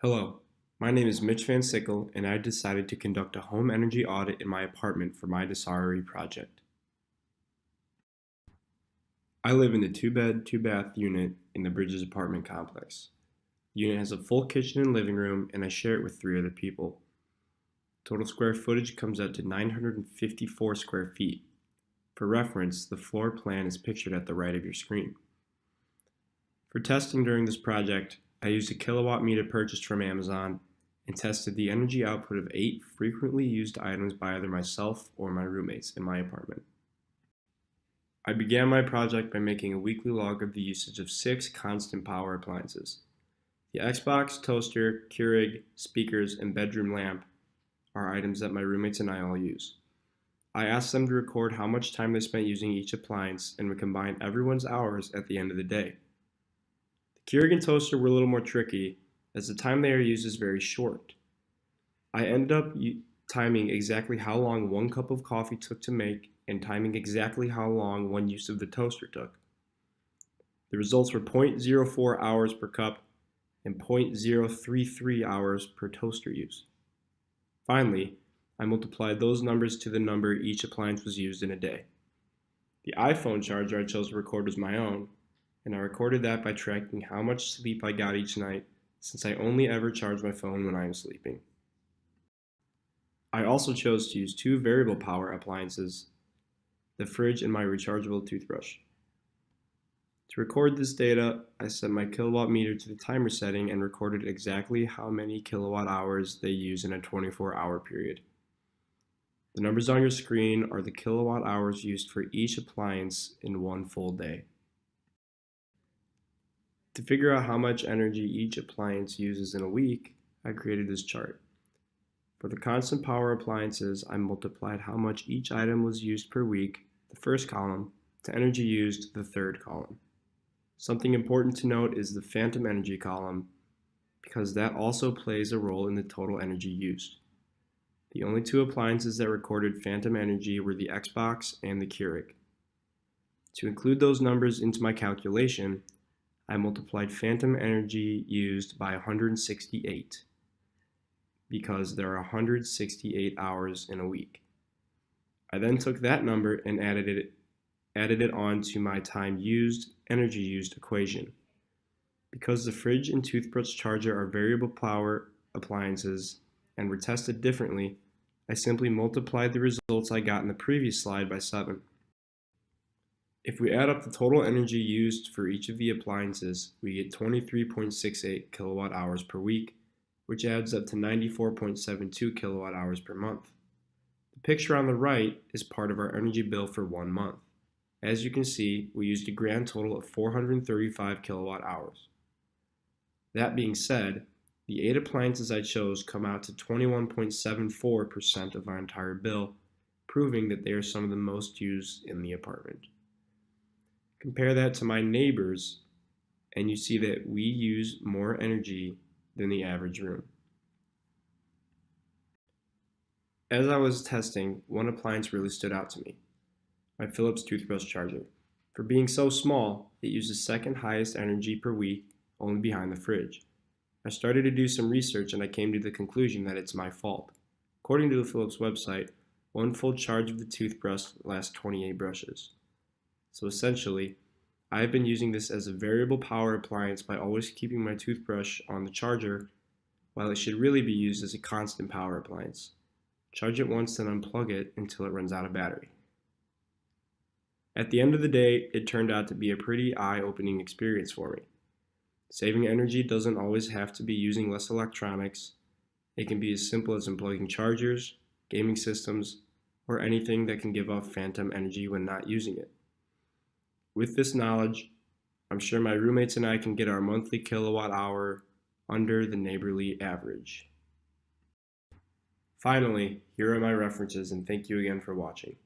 Hello, my name is Mitch Van Sickle, and I decided to conduct a home energy audit in my apartment for my DSARI project. I live in the 2-bed, 2-bath unit in the Bridges apartment complex. The unit has a full kitchen and living room, and I share it with 3 other people. Total square footage comes out to 954 square feet. For reference, the floor plan is pictured at the right of your screen. For testing during this project, I used a kilowatt meter purchased from Amazon and tested the energy output of 8 frequently used items by either myself or my roommates in my apartment. I began my project by making a weekly log of the usage of 6 constant power appliances. The Xbox, toaster, Keurig, speakers, and bedroom lamp are items that my roommates and I all use. I asked them to record how much time they spent using each appliance and would combine everyone's hours at the end of the day. The Keurig and toaster were a little more tricky, as the time they are used is very short. I ended up timing exactly how long 1 cup of coffee took to make and timing exactly how long 1 use of the toaster took. The results were 0.04 hours per cup and 0.033 hours per toaster use. Finally, I multiplied those numbers to the number each appliance was used in a day. The iPhone charger I chose to record was my own, and I recorded that by tracking how much sleep I got each night, since I only ever charge my phone when I am sleeping. I also chose to use 2 variable power appliances, the fridge and my rechargeable toothbrush. To record this data, I set my kilowatt meter to the timer setting and recorded exactly how many kilowatt hours they use in a 24-hour period. The numbers on your screen are the kilowatt hours used for each appliance in 1 full day. To figure out how much energy each appliance uses in a week, I created this chart. For the constant power appliances, I multiplied how much each item was used per week, the first column, to energy used, the third column. Something important to note is the phantom energy column, because that also plays a role in the total energy used. The only 2 appliances that recorded phantom energy were the Xbox and the Keurig. To include those numbers into my calculation, I multiplied phantom energy used by 168 because there are 168 hours in a week. I then took that number and added it on to my time used, energy used equation. Because the fridge and toothbrush charger are variable power appliances and were tested differently, I simply multiplied the results I got in the previous slide by 7. If we add up the total energy used for each of the appliances, we get 23.68 kilowatt hours per week, which adds up to 94.72 kilowatt hours per month. The picture on the right is part of our energy bill for 1 month. As you can see, we used a grand total of 435 kilowatt hours. That being said, the 8 appliances I chose come out to 21.74% of our entire bill, proving that they are some of the most used in the apartment. Compare that to my neighbors, and you see that we use more energy than the average room. As I was testing, 1 appliance really stood out to me, my Philips toothbrush charger. For being so small, it uses second highest energy per week, only behind the fridge. I started to do some research and I came to the conclusion that it's my fault. According to the Philips website, 1 full charge of the toothbrush lasts 28 brushes. So essentially, I have been using this as a variable power appliance by always keeping my toothbrush on the charger, while it should really be used as a constant power appliance. Charge it once, then unplug it until it runs out of battery. At the end of the day, it turned out to be a pretty eye-opening experience for me. Saving energy doesn't always have to be using less electronics. It can be as simple as unplugging chargers, gaming systems, or anything that can give off phantom energy when not using it. With this knowledge, I'm sure my roommates and I can get our monthly kilowatt hour under the neighborly average. Finally, here are my references, and thank you again for watching.